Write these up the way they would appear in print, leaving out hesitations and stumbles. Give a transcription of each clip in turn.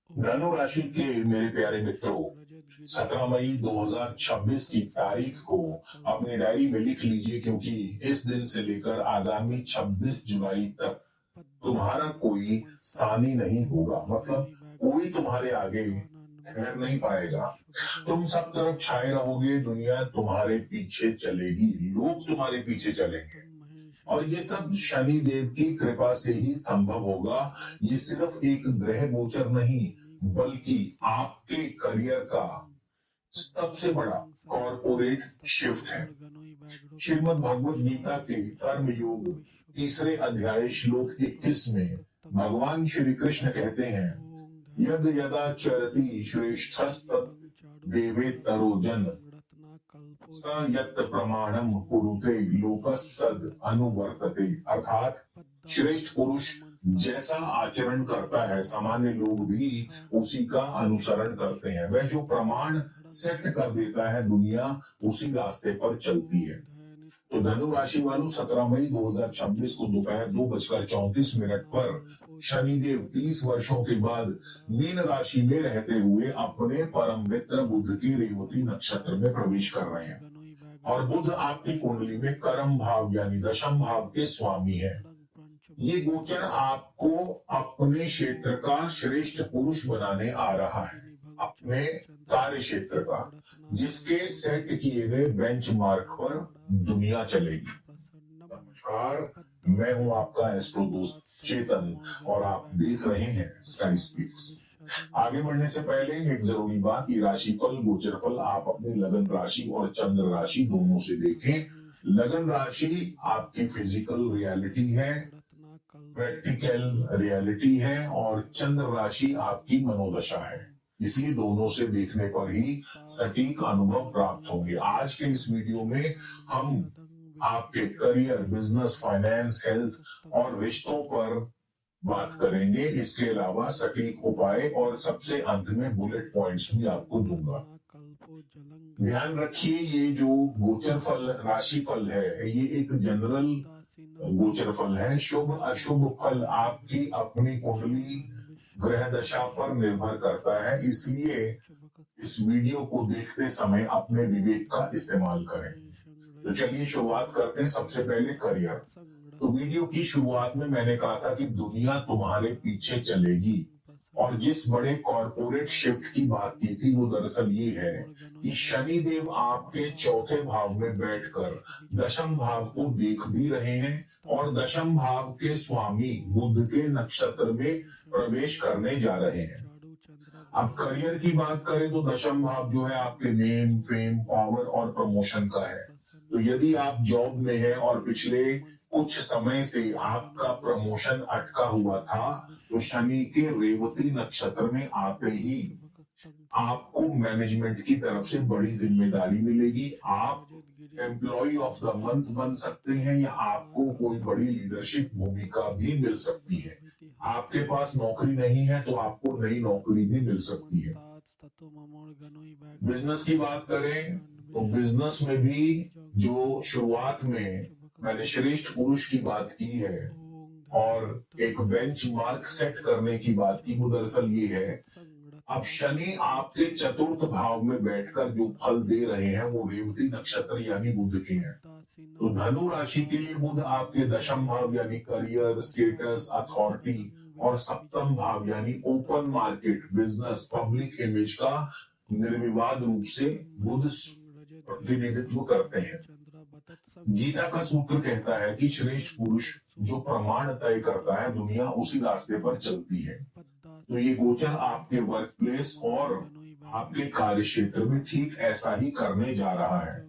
धनु राशि के मेरे प्यारे मित्रों, 17 मई 2026 की तारीख को अपनी डायरी में लिख लीजिए, क्योंकि इस दिन से लेकर आगामी 26 जुलाई तक तुम्हारा कोई सानी नहीं होगा। मतलब कोई तुम्हारे आगे ठहर नहीं पाएगा। तुम सब तरफ छाए रहोगे, दुनिया तुम्हारे पीछे चलेगी, लोग तुम्हारे पीछे चलेंगे, और ये सब शनि देव की कृपा से ही संभव होगा। ये सिर्फ एक ग्रह गोचर नहीं, बल्कि आपके करियर का सबसे बड़ा कॉर्पोरेट शिफ्ट है। श्रीमद् भगवत गीता के कर्म योग तीसरे अध्याय श्लोक 21 में भगवान श्री कृष्ण कहते हैं, यद यदा चरति श्रेष्ठस्त देवेतरो जन स यत् प्रमाणम कुरुते लोकस्तद अनुवर्तते। अर्थात श्रेष्ठ पुरुष जैसा आचरण करता है, सामान्य लोग भी उसी का अनुसरण करते हैं। वह जो प्रमाण सेट कर देता है, दुनिया उसी रास्ते पर चलती है। तो धनु राशि वालों, 17 मई 2026 को दोपहर 2:34 पर शनिदेव 30 वर्षों के बाद मीन राशि में रहते हुए अपने परम मित्र बुध के रेवती नक्षत्र में प्रवेश कर रहे हैं। और बुध आपकी कुंडली में कर्म भाव यानी दशम भाव के स्वामी है। ये गोचर आपको अपने क्षेत्र का श्रेष्ठ पुरुष बनाने आ रहा है, अपने कार्य क्षेत्र का, जिसके सेट किए गए बेंचमार्क पर दुनिया चलेगी। नमस्कार, मैं हूं आपका एस्ट्रो दोस्त चेतन और आप देख रहे हैं स्काई स्पीक्स। आगे बढ़ने से पहले एक जरूरी बात, ये राशिफल गोचर फल आप अपने लगन राशि और चंद्र राशि दोनों से देखें। लगन राशि आपकी फिजिकल रियलिटी है, प्रैक्टिकल रियलिटी है, और चंद्र राशि आपकी मनोदशा है। इसलिए दोनों से देखने पर ही सटीक अनुभव प्राप्त होंगे। आज के इस वीडियो में हम आपके करियर, बिजनेस, फाइनेंस, हेल्थ और रिश्तों पर बात करेंगे। इसके अलावा सटीक उपाय और सबसे अंत में बुलेट पॉइंट्स भी आपको दूंगा। ध्यान रखिए, ये जो गोचर फल, राशि फल है, ये एक जनरल गोचर फल है। शुभ अशुभ फल आपकी अपनी कुंडली ग्रह दशा पर निर्भर करता है, इसलिए इस वीडियो को देखते समय अपने विवेक का इस्तेमाल करें। तो चलिए शुरुआत करते हैं। सबसे पहले करियर। तो वीडियो की शुरुआत में मैंने कहा था कि दुनिया तुम्हारे पीछे चलेगी, और जिस बड़े कॉर्पोरेट शिफ्ट की बात की थी वो दरअसल ये है कि शनि देव आपके चौथे भाव में बैठकर दशम भाव को देख भी रहे हैं, और दशम भाव के स्वामी बुध के नक्षत्र में प्रवेश करने जा रहे हैं। अब करियर की बात करें तो दशम भाव जो है आपके नेम, फेम, पावर और प्रमोशन का है। तो यदि आप जॉब में हैं और पिछले कुछ समय से आपका प्रमोशन अटका हुआ था, तो शनि के रेवती नक्षत्र में आते ही आपको मैनेजमेंट की तरफ से बड़ी जिम्मेदारी मिलेगी। आप एम्प्लॉय ऑफ द मंथ बन सकते हैं, या आपको कोई बड़ी लीडरशिप भूमिका भी मिल सकती है। आपके पास नौकरी नहीं है तो आपको नई नौकरी भी मिल सकती है। बिजनेस की बात करें तो बिजनेस में भी जो शुरुआत में मैंने श्रेष्ठ पुरुष की बात की है और एक बेंचमार्क सेट करने की बात की, वो दरअसल ये है, अब शनि आपके चतुर्थ भाव में बैठकर जो फल दे रहे हैं वो रेवती नक्षत्र यानी बुध के हैं। तो धनु राशि के लिए बुध आपके दशम भाव यानी करियर, स्टेटस, अथॉरिटी, और सप्तम भाव यानी open market, business, public image का निर्विवाद रूप से बुध प्रतिनिधित्व करते हैं। गीता का सूत्र कहता है कि श्रेष्ठ पुरुष जो प्रमाण तय करता है, दुनिया उसी रास्ते पर चलती है। तो ये गोचर आपके वर्क प्लेस और आपके कार्य क्षेत्र में ठीक ऐसा ही करने जा रहा है।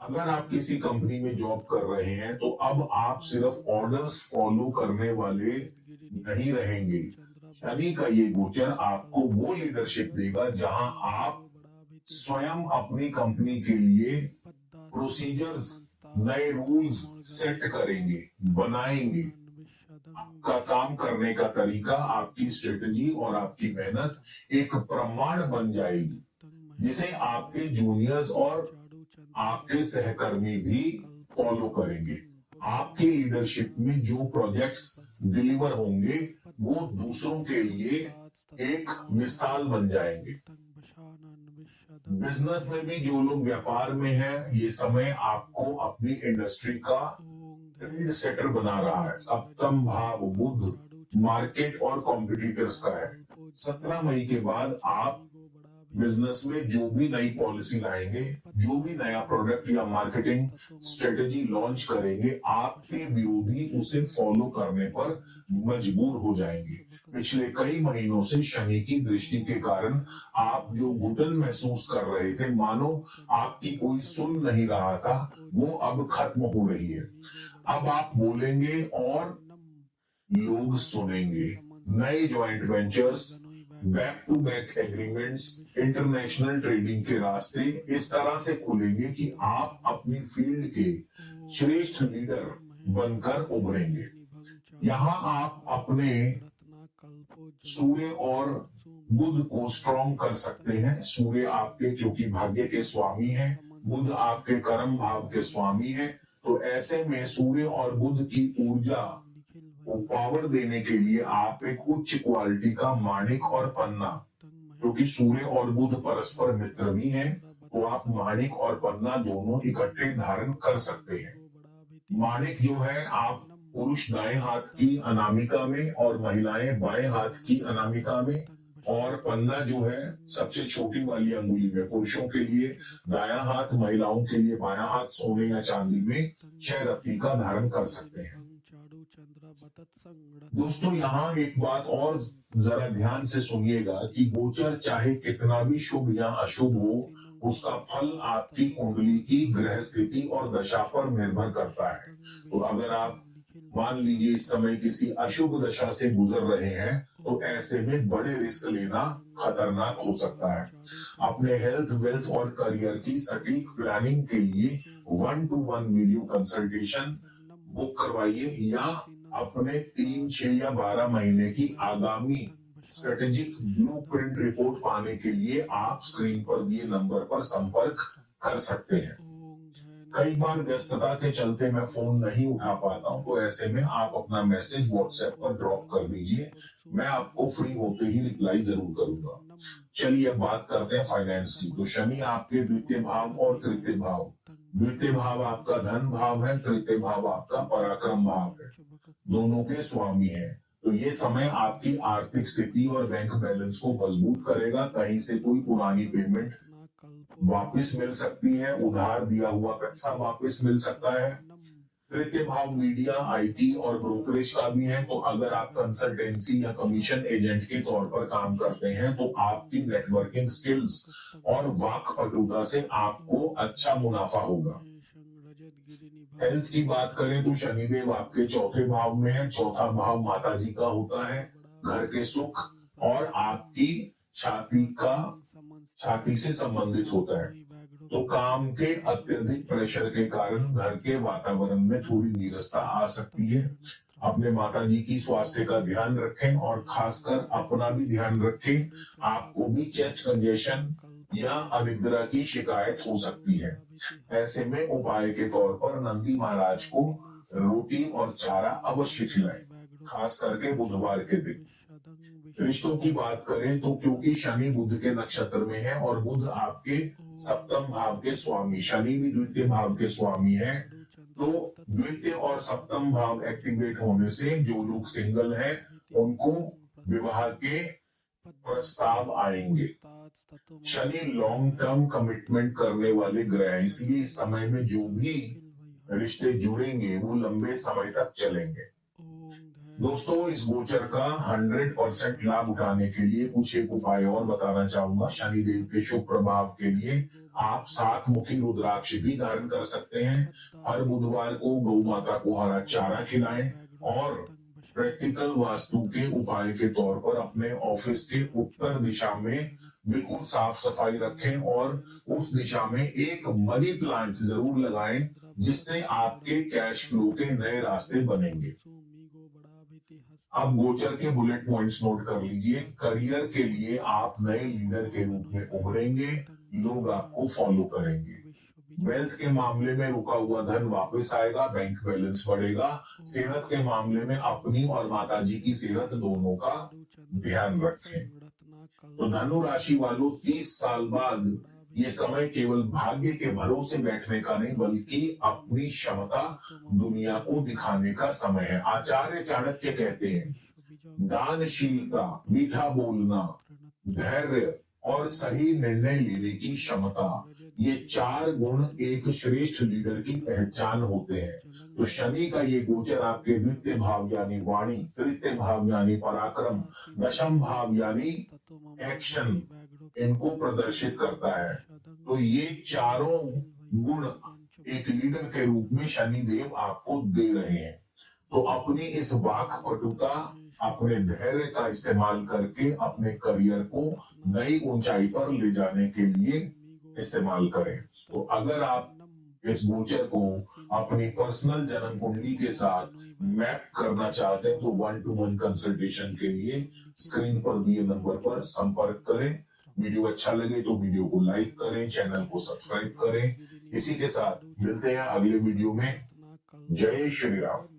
अगर आप किसी कंपनी में जॉब कर रहे हैं तो अब आप सिर्फ ऑर्डर्स फॉलो करने वाले नहीं रहेंगे। शनि का ये गोचर आपको वो लीडरशिप देगा जहां आप स्वयं अपनी कंपनी के लिए प्रोसीजर्स, नए रूल्स सेट करेंगे, बनाएंगे। आपका काम करने का तरीका, आपकी स्ट्रेटजी और आपकी मेहनत एक प्रमाण बन जाएगी, जिसे आपके जूनियर्स और आपके सहकर्मी भी फॉलो करेंगे। आपकी लीडरशिप में जो प्रोजेक्ट्स डिलीवर होंगे वो दूसरों के लिए एक मिसाल बन जाएंगे। बिजनेस में भी जो लोग व्यापार में हैं, ये समय आपको अपनी इंडस्ट्री का ट्रेंड सेटर बना रहा है। सप्तम भाव बुध मार्केट और कॉम्पिटिटर्स का है। 17 मई के बाद आप बिजनेस में जो भी नई पॉलिसी लाएंगे, जो भी नया प्रोडक्ट या मार्केटिंग स्ट्रेटेजी लॉन्च करेंगे, आपके विरोधी उसे फॉलो करने पर मजबूर हो जाएंगे। पिछले कई महीनों से शनि की दृष्टि के कारण आप जो घुटन महसूस कर रहे थे, मानो आपकी कोई सुन नहीं रहा था, वो अब खत्म हो रही है। अब आप बोलेंगे और लोग सुनेंगे। नए joint ventures, back to back agreements, international trading के रास्ते इस तरह से खुलेंगे कि आप अपनी फील्ड के श्रेष्ठ लीडर बनकर उभरेंगे। यहाँ आप अपने सूर्य और बुध को स्ट्रॉन्ग कर सकते हैं। सूर्य आपके क्योंकि भाग्य के स्वामी है, बुध आपके कर्म भाव के स्वामी है, तो ऐसे में सूर्य और बुध की ऊर्जा को पावर देने के लिए आप एक उच्च क्वालिटी का माणिक और पन्ना, क्योंकि सूर्य और बुध परस्पर मित्र भी हैं, तो आप माणिक और पन्ना दोनों इकट्ठे धारण कर सकते हैं। माणिक जो है, आप पुरुष दाएं हाथ की अनामिका में और महिलाएं बाएं हाथ की अनामिका में, और पन्ना जो है सबसे छोटी वाली अंगुली में, पुरुषों के लिए दायां हाथ, महिलाओं के लिए बायां हाथ सोने या चांदी में 6 रत्ती का धारण कर सकते हैं। दोस्तों, यहाँ एक बात और जरा ध्यान से सुनिएगा कि गोचर चाहे कितना भी शुभ या अशुभ हो, उसका फल आपकी कुंडली की ग्रह स्थिति और दशा पर निर्भर करता है। तो अगर आप मान लीजिए इस समय किसी अशुभ दशा से गुजर रहे हैं, तो ऐसे में बड़े रिस्क लेना खतरनाक हो सकता है। अपने हेल्थ, वेल्थ और करियर की सटीक प्लानिंग के लिए 1-to-1 वीडियो कंसल्टेशन बुक करवाइए, या अपने 3, 6 या 12 महीने की आगामी स्ट्रेटेजिक ब्लूप्रिंट रिपोर्ट पाने के लिए आप स्क्रीन पर दिए नंबर पर संपर्क कर सकते हैं। कई बार व्यस्तता के चलते मैं फोन नहीं उठा पाता हूं, तो ऐसे में आप अपना मैसेज व्हाट्सएप पर ड्रॉप कर दीजिए, मैं आपको फ्री होते ही रिप्लाई जरूर करूंगा। चलिए अब बात करते हैं फाइनेंस की। तो शनि आपके द्वितीय भाव और तृतीय भाव, द्वितीय भाव आपका धन भाव है, तृतीय भाव आपका पराक्रम भाव है, दोनों के स्वामी है। तो ये समय आपकी आर्थिक स्थिति और बैंक बैलेंस को मजबूत करेगा। कहीं से कोई पुरानी पेमेंट वापस मिल सकती है, उधार दिया हुआ पैसा वापस मिल सकता है। तृतीय भाव मीडिया, आईटी और ब्रोकरेज का भी है, तो अगर आप कंसल्टेंसी या कमीशन एजेंट के तौर पर काम करते हैं, तो आपकी नेटवर्किंग स्किल्स और वाक पटुता से आपको अच्छा मुनाफा होगा। हेल्थ की बात करें तो शनिदेव आपके चौथे भाव में है। चौथा भाव माताजी का होता है, घर के सुख और आपकी छाती से संबंधित होता है। तो काम के अत्यधिक प्रेशर के कारण घर के वातावरण में थोड़ी नीरसता आ सकती है। अपने माताजी की स्वास्थ्य का ध्यान रखें और खासकर अपना भी ध्यान रखें। आपको भी चेस्ट कंजेशन या अनिद्रा की शिकायत हो सकती है। ऐसे में उपाय के तौर पर नंदी महाराज को रोटी और चारा अवश्य खिलाएं, खास करके बुधवार के दिन। रिश्तों की बात करें तो क्योंकि शनि बुध के नक्षत्र में है और बुध आपके सप्तम भाव के स्वामी, शनि भी द्वितीय भाव के स्वामी है, तो द्वितीय और सप्तम भाव एक्टिवेट होने से जो लोग सिंगल हैं उनको विवाह के प्रस्ताव आएंगे। शनि लॉन्ग टर्म कमिटमेंट करने वाले ग्रह हैं, इसलिए इस समय में जो भी रिश्ते जुड़ेंगे वो लंबे समय तक चलेंगे। दोस्तों, इस गोचर का 100% लाभ उठाने के लिए कुछ एक उपाय और बताना चाहूंगा। शनिदेव के शुभ प्रभाव के लिए आप 7 मुखी रुद्राक्ष भी धारण कर सकते हैं। हर बुधवार को गौ माता को हरा चारा खिलाएं और प्रैक्टिकल वास्तु के उपाय के तौर पर अपने ऑफिस के उत्तर दिशा में बिल्कुल साफ सफाई रखें और उस दिशा में एक मनी प्लांट जरूर लगाएं, जिससे आपके कैश फ्लो के नए रास्ते बनेंगे। अब गोचर के बुलेट पॉइंट्स नोट कर लीजिए। करियर के लिए आप नए लीडर के रूप में उभरेंगे, लोग आपको फॉलो करेंगे। वेल्थ के मामले में रुका हुआ धन वापस आएगा, बैंक बैलेंस बढ़ेगा। सेहत के मामले में अपनी और माताजी की सेहत दोनों का ध्यान रखें। तो धनु राशि वालों 30 साल बाद ये समय केवल भाग्य के भरोसे बैठने का नहीं बल्कि अपनी क्षमता दुनिया को दिखाने का समय है। आचार्य चाणक्य कहते हैं दानशीलता, मीठा बोलना, धैर्य और सही निर्णय लेने की क्षमता, ये 4 गुण एक श्रेष्ठ लीडर की पहचान होते हैं। तो शनि का ये गोचर आपके द्वितीय भाव यानी वाणी, तृतीय भाव यानी पराक्रम, दशम भाव यानी एक्शन, इनको प्रदर्शित करता है। तो ये चारों गुण एक लीडर के रूप में शनि देव आपको दे रहे हैं। तो अपनी इस वाक पटुता, अपने धैर्य का इस्तेमाल करके अपने करियर को नई ऊंचाई पर ले जाने के लिए इस्तेमाल करें। तो अगर आप इस गोचर को अपनी पर्सनल जन्म कुंडली के साथ मैप करना चाहते हैं तो 1-to-1 कंसल्टेशन के लिए स्क्रीन पर दिए नंबर पर संपर्क करें। वीडियो अच्छा लगे तो वीडियो को लाइक करें, चैनल को सब्सक्राइब करें। इसी के साथ मिलते हैं अगले वीडियो में। जय श्री राम।